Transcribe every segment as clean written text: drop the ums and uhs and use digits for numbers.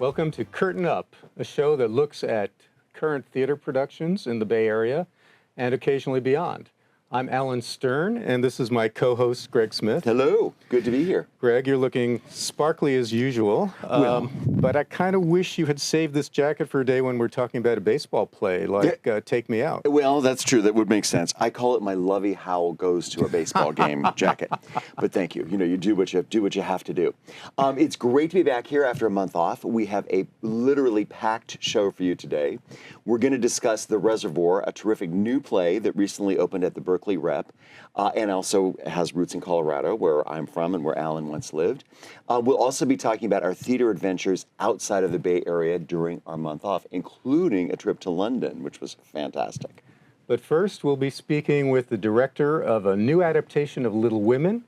Welcome to Curtain Up, a show that looks at current theater productions in the Bay Area and occasionally beyond. I'm Alan Stern, and this is my co-host, Greg Smith. Hello, good to be here. Greg, you're looking sparkly as usual, but I kind of wish you had saved this jacket for a day when we're talking about a baseball play, like Take Me Out. Well, that's true. That would make sense. I call it my Lovey Howell goes to a baseball game jacket. But thank you. You know, you do what you have to do. It's great to be back here after a month off. We have a literally packed show for you today. We're going to discuss The Reservoir, a terrific new play that recently opened at the Berkeley Rep, and also has roots in Colorado, where I'm from and where Alan once lived. We'll also be talking about our theater adventures outside of the Bay Area during our month off, including a trip to London, which was fantastic. But first, we'll be speaking with the director of a new adaptation of Little Women.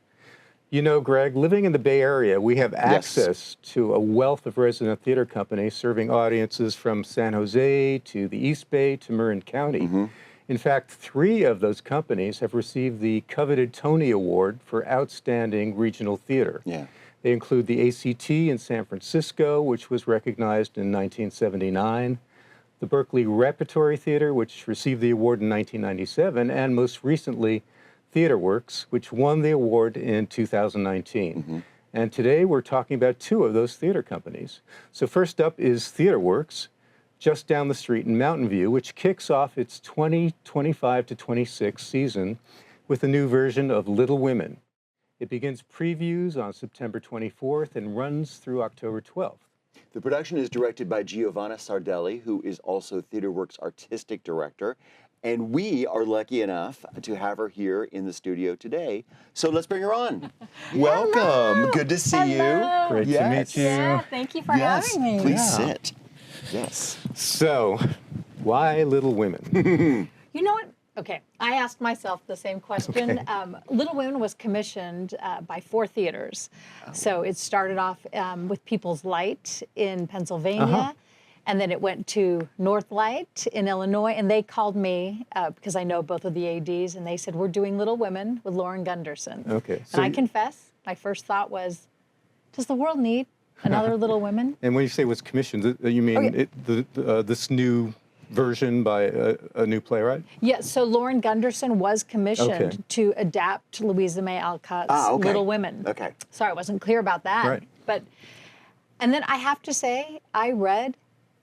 You know, Greg, living in the Bay Area, we have access to a wealth of resident theater companies serving audiences from San Jose to the East Bay to Marin County. In fact, 3 of those companies have received the coveted Tony Award for Outstanding Regional Theater. They include the ACT in San Francisco, which was recognized in 1979, the Berkeley Repertory Theater, which received the award in 1997, and most recently, TheatreWorks, which won the award in 2019. And today we're talking about 2 of those theater companies. So first up is TheatreWorks, just down the street in Mountain View, which kicks off its 2025-26 season with a new version of Little Women. It begins previews on September 24th and runs through October 12th. The production is directed by Giovanna Sardelli, who is also TheatreWorks artistic director. And we are lucky enough to have her here in the studio today. So let's bring her on. Welcome. Hello. Good to see you. Great to meet you. Yeah, thank you for having me. Please sit. Yes. So, why Little Women? You know what? Okay, I asked myself the same question. Little Women was commissioned by 4 theaters. So it started off with People's Light in Pennsylvania. And then it went to Northlight in Illinois, and they called me because I know both of the ADs, and they said, we're doing Little Women with Lauren Gunderson. Okay. And I confess, my first thought was, does the world need another Little Women? And when you say it was commissioned, you mean this new version by a new playwright? Yeah, so Lauren Gunderson was commissioned to adapt Louisa May Alcott's Little Women. Sorry, I wasn't clear about that. And then I have to say, I read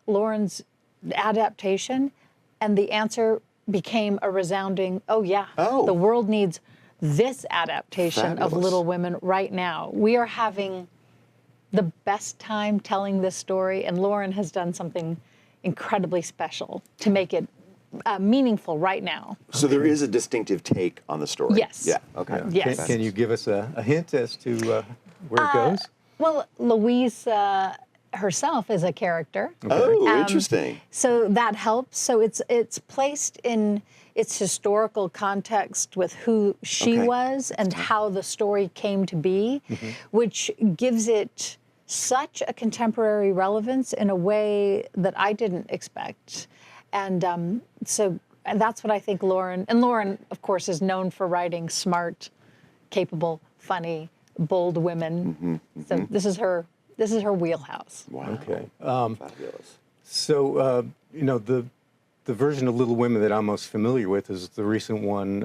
Lauren's adaptation, and the answer became a resounding, the world needs this adaptation of Little Women right now. We are having the best time telling this story, and Lauren has done something incredibly special to make it meaningful right now. So there is a distinctive take on the story. Yes. Yeah, okay. Yes. Can you give us a hint as to where it goes? Well, Louise herself is a character. Oh, interesting. So that helps. So it's placed in its historical context with who she was and how the story came to be, which gives it such a contemporary relevance in a way that I didn't expect. And so that's what I think Lauren, and Lauren, of course, is known for writing smart, capable, funny, bold women. So this is her wheelhouse. Wow. Okay. Fabulous. So, you know, the version of Little Women that I'm most familiar with is the recent one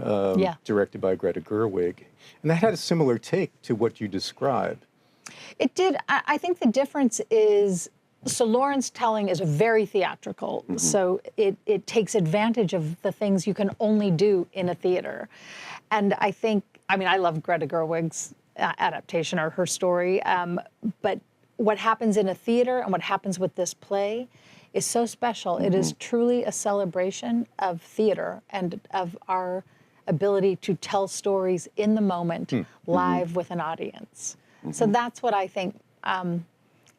directed by Greta Gerwig. And that had a similar take to what you described. It did. I think the difference is, so Lauren's telling is very theatrical. So it takes advantage of the things you can only do in a theater. And I think, I mean, I love Greta Gerwig's adaptation or her story, but what happens in a theater and what happens with this play is so special. It is truly a celebration of theater and of our ability to tell stories in the moment, live with an audience. So that's what I think.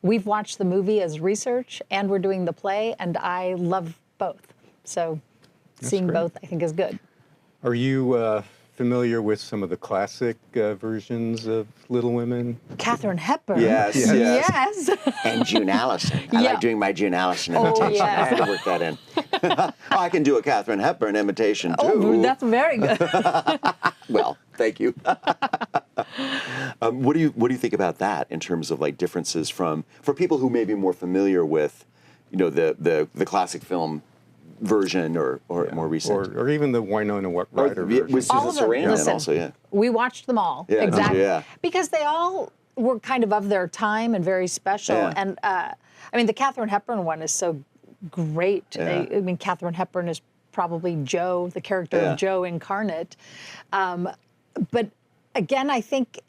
We've watched the movie as research, and we're doing the play, and I love both. So seeing both, I think, is good. Are you familiar with some of the classic versions of Little Women? Katharine Hepburn. Yes. And June Allison. I like doing my June Allison imitation. I have to work that in. I can do a Katharine Hepburn imitation, too. Oh, that's very good. Well, thank you. What do you think about that in terms of like differences for people who may be more familiar with, the classic film version or more recent, or even the Winona Ryder version. with Susan Sarandon Listen, also, yeah. We watched them all. Yeah, exactly. yeah. Because they all were kind of their time and very special. Yeah. And the Katharine Hepburn one is so great. Yeah. Katharine Hepburn is probably Jo, the character of Jo incarnate. But again, I think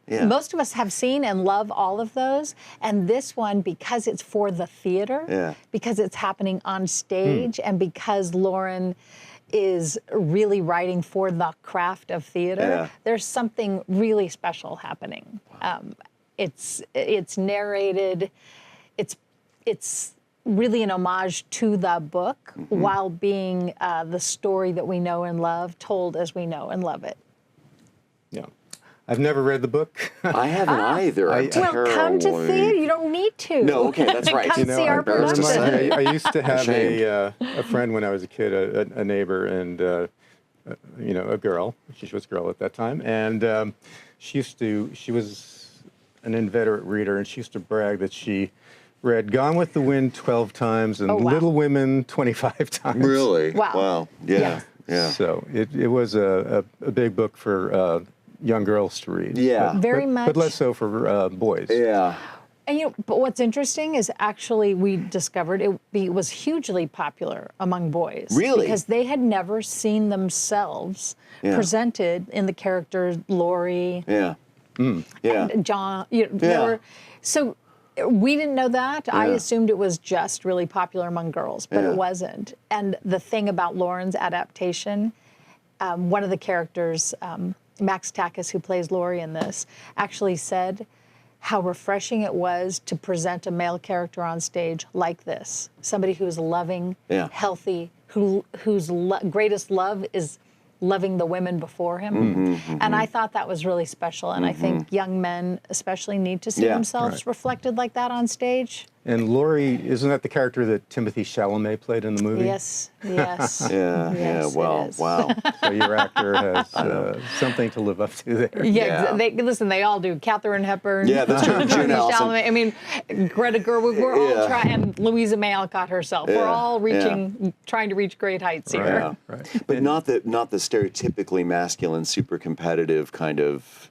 most of us have seen and love all of those. And this one, because it's for the theater, because it's happening on stage, and because Lauren is really writing for the craft of theater, there's something really special happening. It's narrated, it's really an homage to the book while being the story that we know and love, told as we know and love it. Yeah. I've never read the book. I haven't either. Well, come to theater. You don't need to. No, okay, that's right. Come see our production. I used to have a friend when I was a kid, a neighbor, and a girl. She was a girl at that time, and she was an inveterate reader, and she used to brag that she read Gone with the Wind 12 times and Little Women 25 times. Really? Wow. Yeah. So it was a big book for young girls to read. Yeah. Very much. But less so for boys. Yeah. And but what's interesting is actually we discovered it was hugely popular among boys. Really? Because they had never seen themselves presented in the characters Laurie. Yeah. Yeah. And John. So we didn't know that. I assumed it was just really popular among girls, but it wasn't. And the thing about Lauren's adaptation, one of the characters, Max Takis, who plays Laurie in this, actually said how refreshing it was to present a male character on stage like this. Somebody who's loving, healthy, whose greatest love is loving the women before him. And I thought that was really special. And I think young men especially need to see themselves reflected like that on stage. And Laurie, isn't that the character that Timothy Chalamet played in the movie? Yes. Yes, wow. So your actor has something to live up to there. They all do. Katharine Hepburn. Yeah, that's true. June Allison. Chalamet. Greta Gerwig. We're all trying, and Louisa May Alcott herself. We're all trying to reach great heights here. Right. But not the stereotypically masculine, super competitive kind of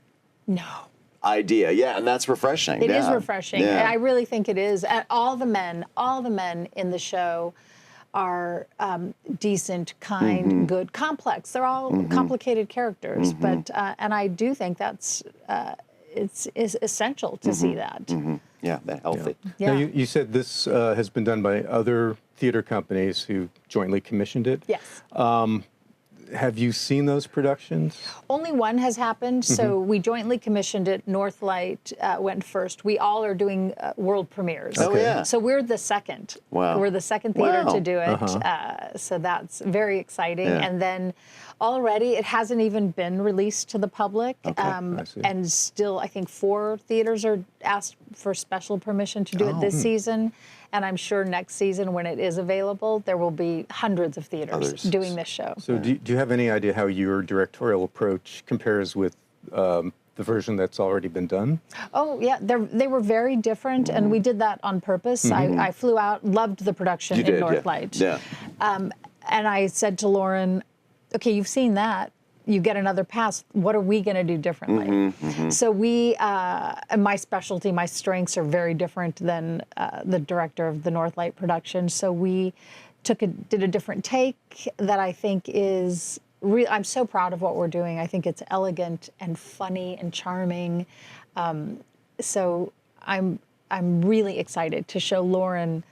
idea. Yeah, and that's refreshing. It is refreshing. Yeah. I really think it is. And all the men in the show are decent, kind, good, complex. They're all complicated characters, but and I do think that's it's essential to see that. Yeah, that healthy. Now, you said this has been done by other theater companies who jointly commissioned it. Yes. Have you seen those productions? Only one has happened, so we jointly commissioned it. Northlight went first. We all are doing world premieres. Oh, yeah. So we're the second. Wow. We're the second theater to do it. So that's very exciting. Yeah. And then already it hasn't even been released to the public. I see. And still, I think 4 theaters are asked for special permission to do it this season. And I'm sure next season, when it is available, there will be hundreds of theaters doing this show. So do you have any idea how your directorial approach compares with the version that's already been done? Oh, yeah. They were very different, and we did that on purpose. I flew out, loved the production in Northlight. Yeah. And I said to Lauren, okay, you've seen that. You get another pass. What are we going to do differently? So we, and my specialty, my strengths are very different than the director of the Northlight production. So we did a different take that I think is I'm so proud of what we're doing. I think it's elegant and funny and charming. So I'm really excited to show Lauren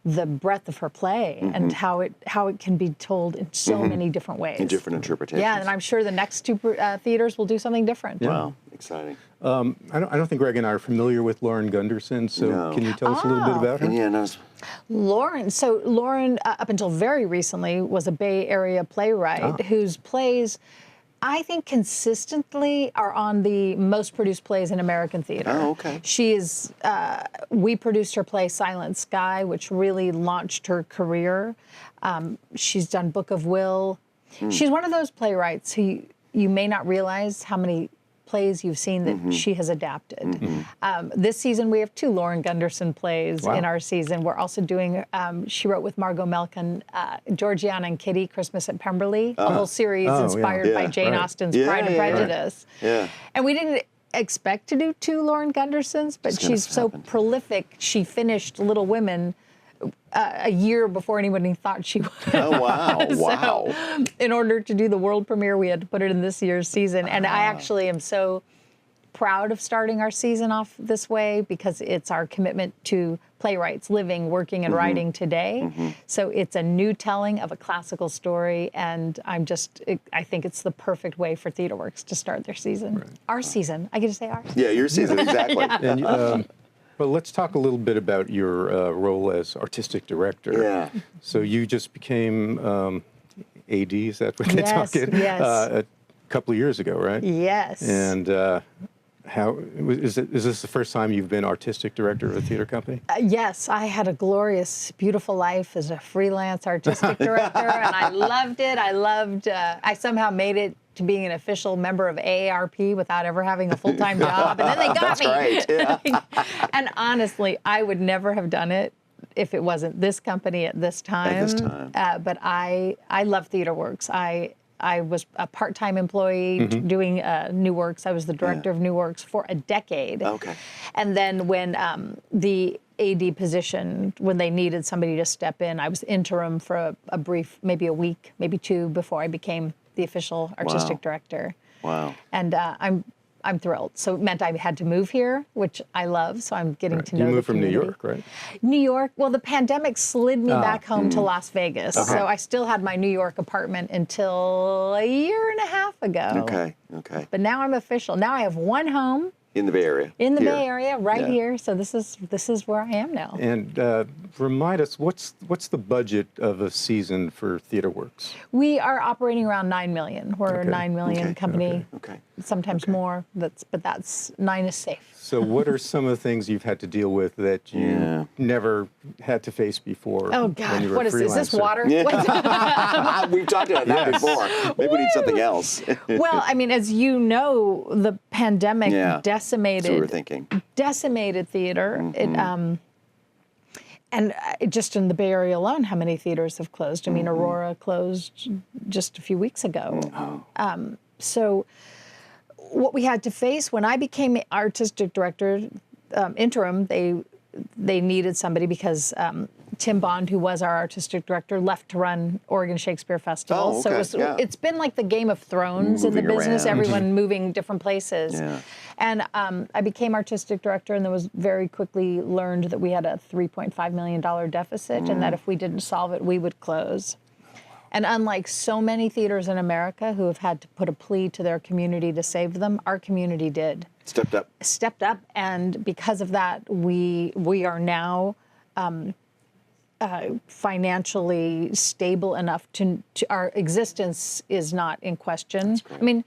the breadth of her play and how it can be told in so many different ways. In different interpretations. Yeah, and I'm sure the next 2 theaters will do something different. Yeah. Wow, exciting. I don't think Greg and I are familiar with Lauren Gunderson, so can you tell us a little bit about her? Yeah, no. Lauren, up until very recently, was a Bay Area playwright whose plays, I think, consistently are on the most produced plays in American theater. Oh, okay. She is, we produced her play Silent Sky, which really launched her career. She's done Book of Will. She's one of those playwrights who you may not realize how many plays you've seen that she has adapted. This season, we have 2 Lauren Gunderson plays in our season. We're also doing, she wrote with Margot Melkin, Georgiana and Kitty, Christmas at Pemberley, a whole series inspired by Jane Austen's Pride and Prejudice. And we didn't expect to do 2 Lauren Gundersons, but she's so prolific. She finished Little Women a year before anybody thought she would. Oh, wow. Wow. So, in order to do the world premiere, we had to put it in this year's season. And I actually am so proud of starting our season off this way because it's our commitment to playwrights living, working, and writing today. So it's a new telling of a classical story, and I think it's the perfect way for TheatreWorks to start their season. Our season. I get to say ours. Yeah, your season, exactly. And, well, let's talk a little bit about your role as artistic director. Yeah. So you just became AD, is that what they talk it? Yes. A couple of years ago, right? Yes. And how is this the first time you've been artistic director of a theater company? Yes, I had a glorious, beautiful life as a freelance artistic director, and I loved it. I somehow made it to being an official member of AARP without ever having a full-time job, and then they got me. That's right. Yeah. And honestly, I would never have done it if it wasn't this company at this time. At this time. But I love TheatreWorks. I was a part-time employee doing New Works. I was the director of New Works for a decade. Okay. And then when the AD position, when they needed somebody to step in, I was interim for a brief, maybe a week, maybe 2, before I became the official artistic director. Wow. And I'm thrilled. So it meant I had to move here, which I love. So I'm getting to know You the moved from New community. York, right? New York. Well, the pandemic slid me back home to Las Vegas. Okay. So I still had my New York apartment until a year and a half ago. Okay. Okay. But now I'm official. Now I have one home In the Bay Area. in the Here. Bay Area, right Yeah. here. So this is where I am now. And remind us, what's the budget of a season for TheatreWorks? We are operating around 9 million. We're a Okay. 9 million Okay. company. Okay. Sometimes more. That's 9 is safe. So what are some of the things you've had to deal with that you never had to face before? Oh when God, you were a what is this? Is this freelancer? water? Yeah. We've talked about that Yes. before. Maybe we need something else. Well, I mean, as you know, the pandemic That's what we were decimated thinking. theater. And just in the Bay Area alone, how many theaters have closed? I mean, Aurora closed just a few weeks ago. So what we had to face when I became artistic director, interim, they needed somebody because Tim Bond, who was our artistic director, left to run Oregon Shakespeare Festival. Oh, So okay, it's been like the Game of Thrones in the Moving business, around. everyone moving different places. Yeah. And I became artistic director, and then was very quickly learned that we had a $3.5 million deficit, and that if we didn't solve it, we would close. And unlike so many theaters in America who have had to put a plea to their community to save them, our community did. Stepped up, and because of that, we are now financially stable enough to our existence is not in question. I mean,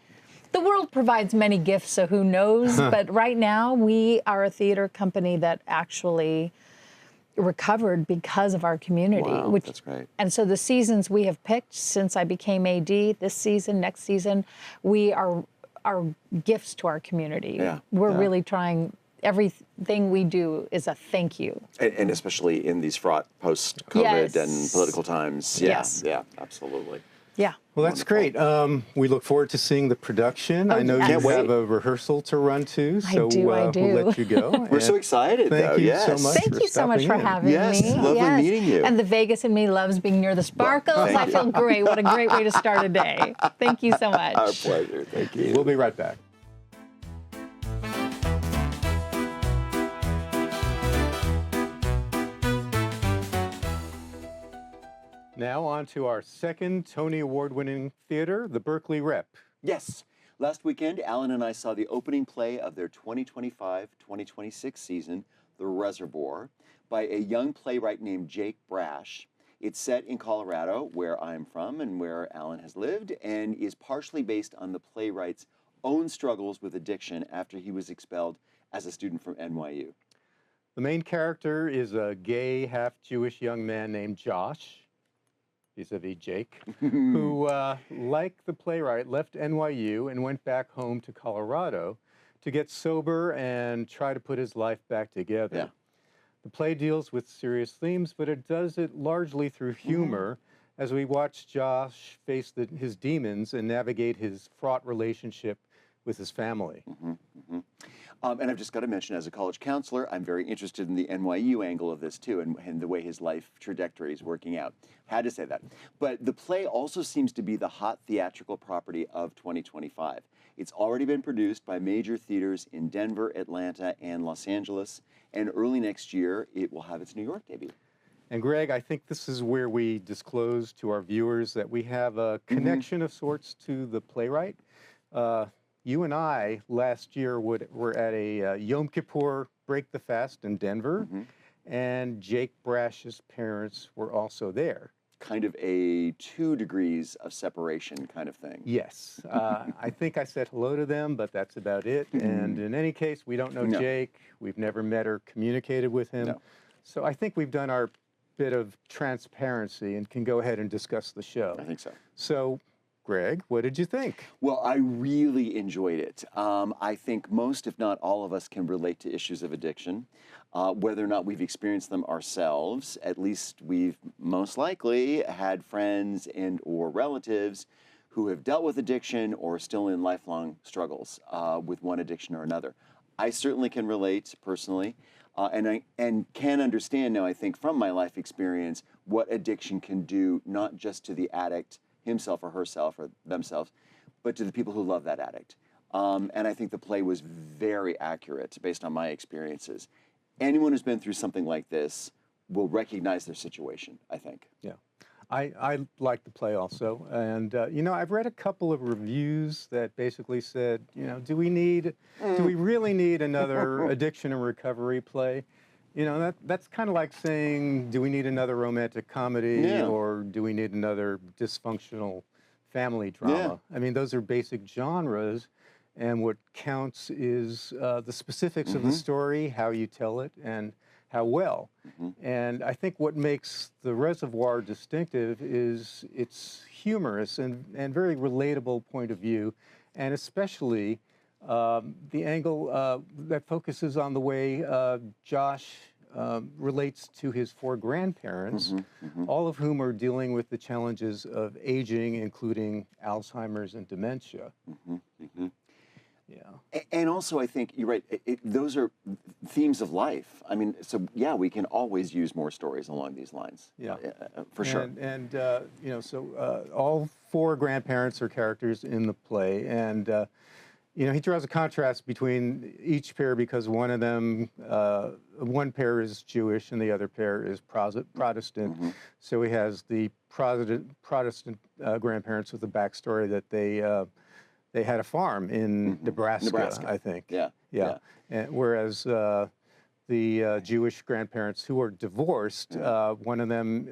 the world provides many gifts, so who knows? But right now, we are a theater company that actually recovered because of our community. Wow, that's great. And so the seasons we have picked since I became AD, this season, next season, we are gifts to our community. Yeah, We're yeah. really trying, everything we do is a thank you. And especially in these fraught post-COVID Yes. and political times. Yeah, Yes. yeah, absolutely. Yeah. Well, that's great. We look forward to seeing the production. I know yes. you Can't wait. have a rehearsal to run to, I so do. we'll let you go. We're so excited, Thank though. you Yes. so much. Thank you so much for stopping in. having Yes, me. lovely meeting you. And the Vegas in me loves being near the sparkles. thank I you. feel great. What a great way to start a day. Thank you so much. Our pleasure. Thank you. We'll be right back. Now on to our second Tony Award-winning theater, the Berkeley Rep. Yes. Last weekend, Alan and I saw the opening play of their 2025-2026 season, The Reservoir, by a young playwright named Jake Brash. It's set in Colorado, where I'm from and where Alan has lived, and is partially based on the playwright's own struggles with addiction after he was expelled as a student from NYU. The main character is a gay, half-Jewish young man named Josh. vis-a-vis Jake, who, like the playwright, left NYU and went back home to Colorado to get sober and try to put his life back together. Yeah. The play deals with serious themes, but it does it largely through humor as we watch Josh face his demons and navigate his fraught relationship with his family. And I've just got to mention, as a college counselor, I'm very interested in the NYU angle of this too, and the way his life trajectory is working out. Had to say that. But the play also seems to be the hot theatrical property of 2025. It's already been produced by major theaters in Denver, Atlanta, and Los Angeles, and early next year, it will have its New York debut. And Greg, I think this is where we disclose to our viewers that we have a connection of sorts to the playwright. You and I last year were at a Yom Kippur Break the Fast in Denver, and Jake Brash's parents were also there. Kind of a 2 degrees of separation kind of thing. Yes. I think I said hello to them, but that's about it. And in any case, we don't know Jake. We've never met or communicated with him. No. So I think we've done our bit of transparency and can go ahead and discuss the show. I think so. So, Greg, what did you think? Well, I really enjoyed it. I think most, if not all of us, can relate to issues of addiction. Whether or not we've experienced them ourselves, at least we've most likely had friends and or relatives who have dealt with addiction or are still in lifelong struggles with one addiction or another. I certainly can relate personally, and can understand now, I think, from my life experience, what addiction can do, not just to the addict himself or herself or themselves, but to the people who love that addict. And I think the play was very accurate based on my experiences. Anyone who's been through something like this will recognize their situation, I think. Yeah. I like the play also. And, I've read a couple of reviews that basically said, do we really need another addiction and recovery play? That's kind of like saying, do we need another romantic comedy or do we need another dysfunctional family drama? I mean, those are basic genres, and what counts is the specifics of the story, how you tell it, and how well. And I think what makes The Reservoir distinctive is its humorous and very relatable point of view, and especially the angle that focuses on the way Josh relates to his 4 grandparents, all of whom are dealing with the challenges of aging, including Alzheimer's and dementia. Yeah. And also, I think you're right. Those are themes of life. I mean, so yeah, we can always use more stories along these lines. Yeah, for sure. And all 4 grandparents are characters in the play, and he draws a contrast between each pair because one of them, one pair is Jewish and the other pair is Protestant. So he has the Protestant grandparents with the backstory that they had a farm in Nebraska, I think. Yeah. And whereas the Jewish grandparents who are divorced, one of them,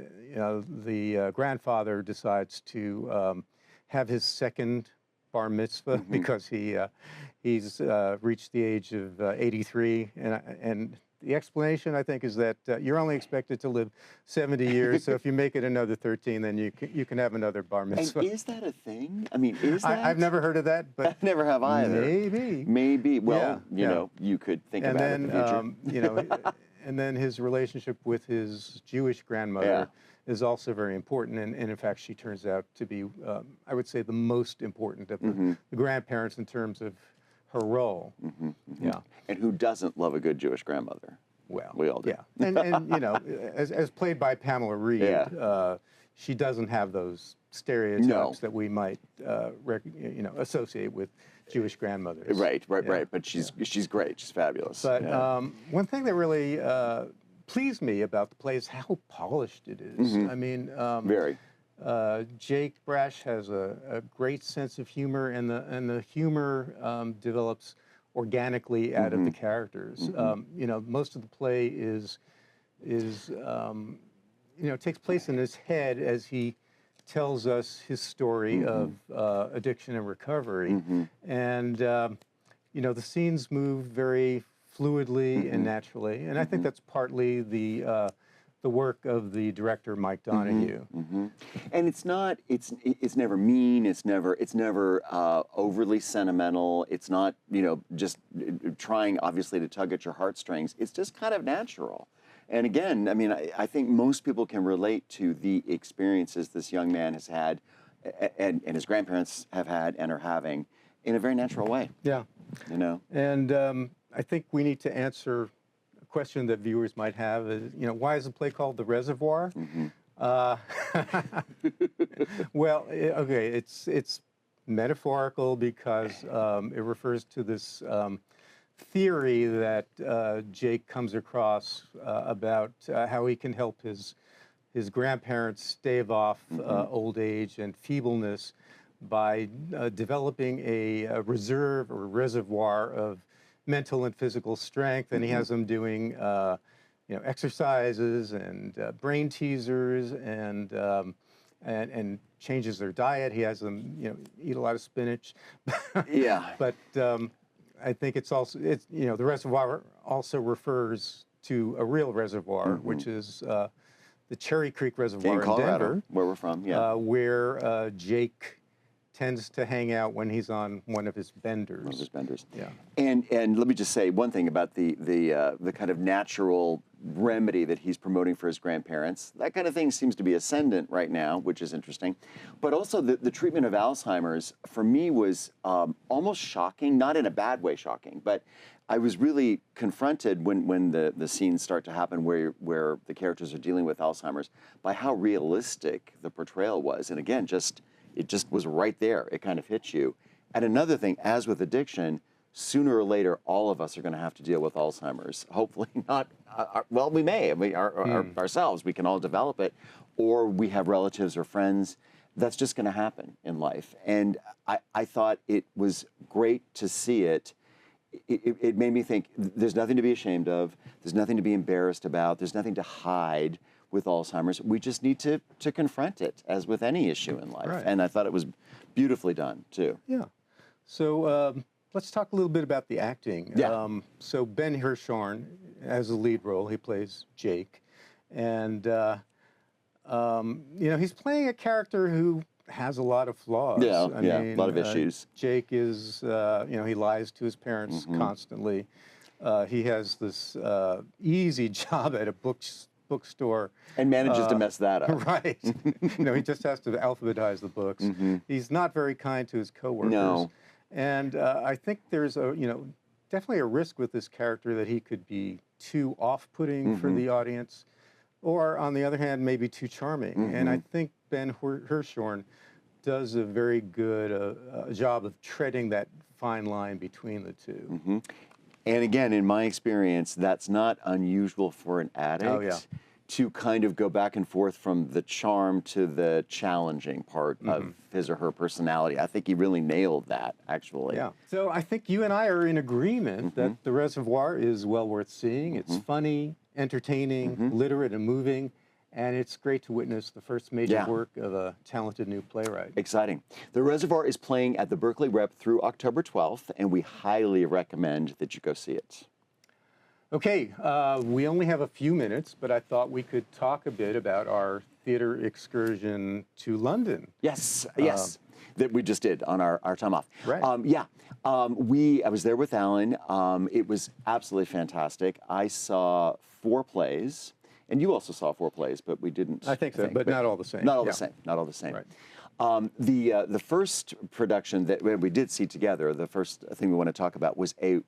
the grandfather decides to have his second bar mitzvah because he's reached the age of 83, and the explanation, I think, is that you're only expected to live 70 years, so if you make it another 13, then you can have another bar mitzvah. And is that a thing? I mean, is that? I've never heard of that, but I never have either. Maybe. Well, you could think about it in the future. And then his relationship with his Jewish grandmother is also very important, and in fact, she turns out to be, I would say, the most important of the grandparents in terms of her role. Yeah. And who doesn't love a good Jewish grandmother? Well, we all do. Yeah. And as played by Pamela Reed, she doesn't have those stereotypes that we might associate with Jewish grandmothers. Right. But she's great. She's fabulous. But one thing that really pleased me about the play is how polished it is. I mean, very. Jake Brash has a great sense of humor, and the humor develops organically out of the characters. Most of the play takes place in his head as he tells us his story of addiction and recovery, and the scenes move very fluidly and naturally, and I think that's partly the the work of the director Mike Donahue. And it's not. It's never mean. It's never overly sentimental. It's not just trying obviously to tug at your heartstrings. It's just kind of natural. And again, I mean, I think most people can relate to the experiences this young man has had, and his grandparents have had and are having, in a very natural way. Yeah. And I think we need to answer a question that viewers might have is, why is the play called The Reservoir? Well, okay, it's metaphorical because it refers to this theory that Jake comes across about how he can help his grandparents stave off old age and feebleness by developing a reserve or reservoir of mental and physical strength, and he has them doing exercises and brain teasers and changes their diet. He has them eat a lot of spinach. Yeah. But I think the reservoir also refers to a real reservoir, which is the Cherry Creek Reservoir in Colorado, Denver, where we're from. Yeah. Where Jake tends to hang out when he's on one of his benders. One of his benders. Yeah. And let me just say one thing about the kind of natural remedy that he's promoting for his grandparents. That kind of thing seems to be ascendant right now, which is interesting. But also the treatment of Alzheimer's, for me, was almost shocking, not in a bad way shocking, but I was really confronted when the scenes start to happen where the characters are dealing with Alzheimer's by how realistic the portrayal was. And again, it just was right there. It kind of hits you. And another thing, as with addiction, sooner or later, all of us are going to have to deal with Alzheimer's. Hopefully not, well, we may. Ourselves, we can all develop it. Or we have relatives or friends. That's just going to happen in life. And I thought it was great to see it. It made me think there's nothing to be ashamed of. There's nothing to be embarrassed about. There's nothing to hide with Alzheimer's. We just need to confront it, as with any issue in life. Right. And I thought it was beautifully done, too. Yeah. So let's talk a little bit about the acting. Yeah. So Ben Hirschhorn has a lead role. He plays Jake. And, he's playing a character who has a lot of flaws. Yeah, a lot of issues. Jake is, he lies to his parents constantly. He has this easy job at a bookstore. And manages to mess that up. Right. He just has to alphabetize the books. He's not very kind to his coworkers. No. And I think there's definitely a risk with this character that he could be too off-putting for the audience, or on the other hand, maybe too charming. And I think Ben Hirschhorn does a very good job of treading that fine line between the two. And again, in my experience, that's not unusual for an addict to kind of go back and forth from the charm to the challenging part of his or her personality. I think he really nailed that, actually. Yeah. So I think you and I are in agreement that The Reservoir is well worth seeing. It's funny, entertaining, literate, and moving. And it's great to witness the first major work of a talented new playwright. Exciting. The Reservoir is playing at the Berkeley Rep through October 12th, and we highly recommend that you go see it. Okay, we only have a few minutes, but I thought we could talk a bit about our theater excursion to London. Yes, that we just did on our time off. Right. I was there with Alan. It was absolutely fantastic. I saw 4 plays. And you also saw 4 plays, but we didn't. I think so, but not all the same. Not all the same. Not all the same. Right. The first production that we did see together, the first thing we want to talk about, was a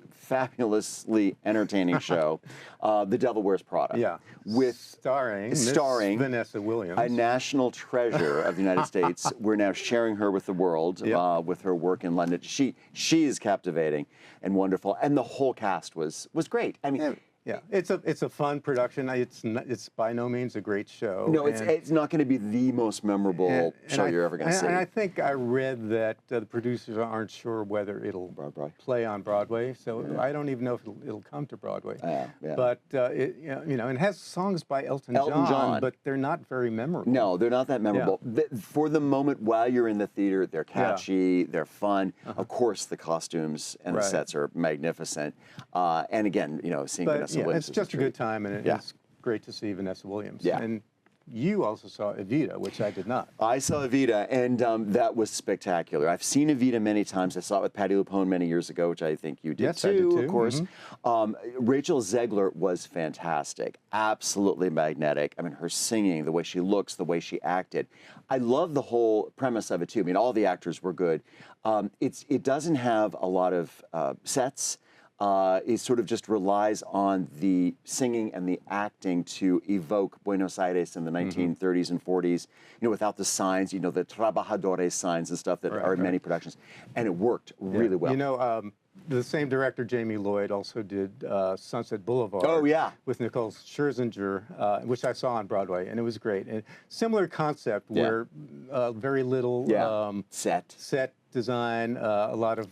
fabulously entertaining show, The Devil Wears Prada. Yeah. With starring Vanessa Williams, a national treasure of the United States. We're now sharing her with the world with her work in London. She is captivating and wonderful, and the whole cast was great. I mean. Yeah, it's a fun production. It's by no means a great show. No, it's not going to be the most memorable show you're ever going to see. And I think I read that the producers aren't sure whether it'll play on Broadway. So I don't even know if it'll come to Broadway. But it has songs by Elton John, but they're not very memorable. No, they're not that memorable. For the moment while you're in the theater, they're catchy, they're fun. Of course, the costumes and the sets are magnificent. And again, seeing Vanessa Williams it's just a good time, and it's great to see Vanessa Williams. Yeah. And you also saw Evita, which I did not. I saw Evita, and that was spectacular. I've seen Evita many times. I saw it with Patti LuPone many years ago, which I think you did Yes, too, I did too. of course. Mm-hmm. Rachel Zegler was fantastic, absolutely magnetic. I mean, her singing, the way she looks, the way she acted. I love the whole premise of it too. I mean, all the actors were good. It doesn't have a lot of sets. It sort of just relies on the singing and the acting to evoke Buenos Aires in the 1930s and 40s, you know, without the signs, you know, the trabajadores signs and stuff that are in many productions. And it worked really well. You know, the same director, Jamie Lloyd, also did Sunset Boulevard. Oh, yeah. With Nicole Scherzinger, which I saw on Broadway, and it was great. And similar concept where very little set design, a lot of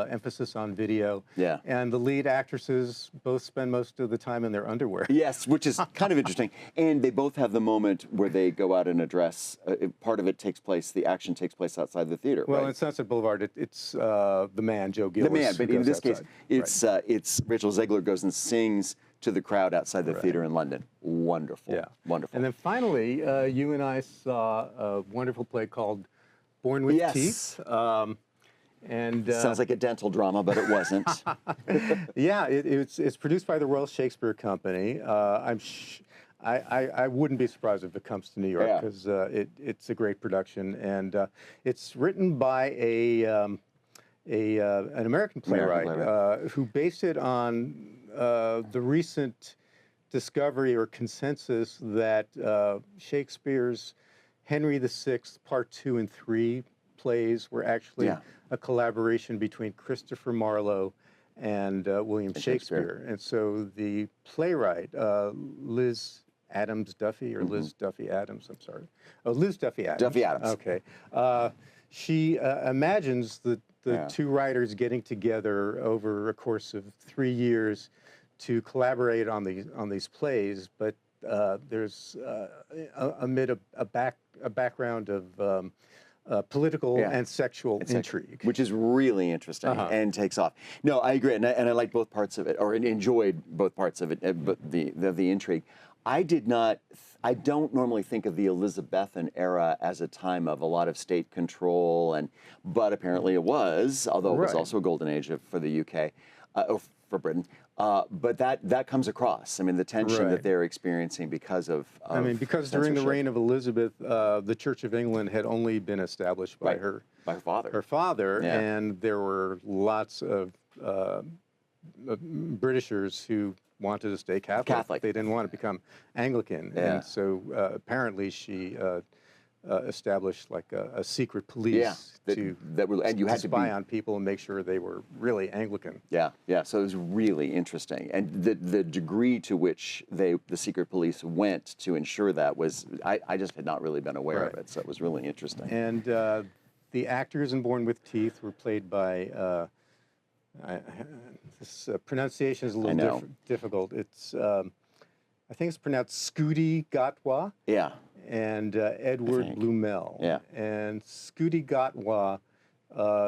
emphasis on video. Yeah. And the lead actresses both spend most of the time in their underwear. Yes, which is kind of interesting. And they both have the moment where they go out in a dress. Part of it takes place, the action takes place outside the theater. Well, right? in Sunset Boulevard, it's the man, Joe Gillis. The man, but in this outside. case, it's Rachel Zegler goes and sings to the crowd outside the theater in London. Wonderful. Yeah. Wonderful. And then finally, you and I saw a wonderful play called Born with Teeth. And sounds like a dental drama, but it wasn't. Yeah, it's produced by the Royal Shakespeare Company. I wouldn't be surprised if it comes to New York because it's a great production, and it's written by an American playwright who based it on the recent discovery or consensus that Shakespeare's Henry VI Part 2 and 3 plays were actually a collaboration between Christopher Marlowe and William Shakespeare. And so the playwright, Liz Adams Duffy, or Liz Duffy Adams, I'm sorry. Oh, Liz Duffy Adams. Duffy Adams. Okay. She imagines the two writers getting together over a course of 3 years to collaborate on these plays, but there's amid a background of political and sexual intrigue, which is really interesting and takes off. No, I agree, and I like both parts of it, or enjoyed both parts of it. But the intrigue, I don't normally think of the Elizabethan era as a time of a lot of state control, but apparently it was, although it was also a golden age for the UK, or for Britain. But that comes across. I mean, the tension that they're experiencing because of because during the reign of Elizabeth, the Church of England had only been established by her father. Her father, and there were lots of Britishers who wanted to stay Catholic. They didn't want to become Anglican, and so apparently she established like a secret police to spy on people and make sure they were really Anglican. Yeah. So it was really interesting, and the degree to which the secret police went to ensure that was I just had not really been aware of it. So it was really interesting. And the actors in Born with Teeth were played by. This pronunciation is a little difficult. It's I think it's pronounced Scooty Gatwa. Yeah. And Edward Blumell. Yeah. And Scooty Gatwa,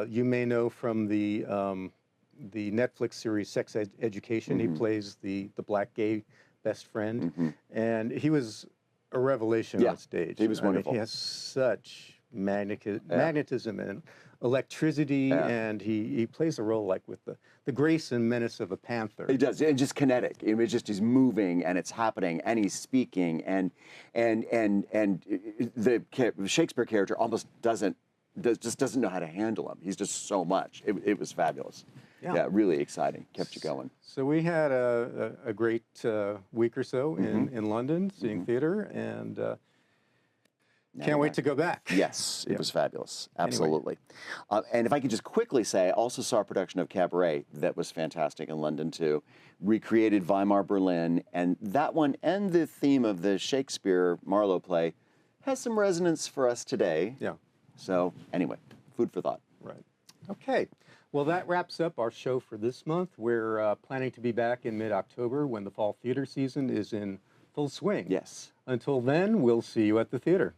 you may know from the Netflix series Sex Education. He plays the black gay best friend, and he was a revelation on stage. He was wonderful. He has such magnetism and electricity, and he plays the role like with the grace and menace of a panther. He does, and just kinetic. It's just he's moving and it's happening and he's speaking and the Shakespeare character almost doesn't know how to handle him. He's just so much. It was fabulous. Yeah, really exciting. Kept you going. So we had a great week or so in London seeing theater, and can't wait to go back. Yes, it was fabulous. Absolutely. Anyway. And if I could just quickly say, I also saw a production of Cabaret that was fantastic in London too. Recreated Weimar Berlin, and that one and the theme of the Shakespeare Marlowe play has some resonance for us today. Yeah. So anyway, food for thought. Right. Okay. Well, that wraps up our show for this month. We're planning to be back in mid-October when the fall theater season is in full swing. Yes. Until then, we'll see you at the theater.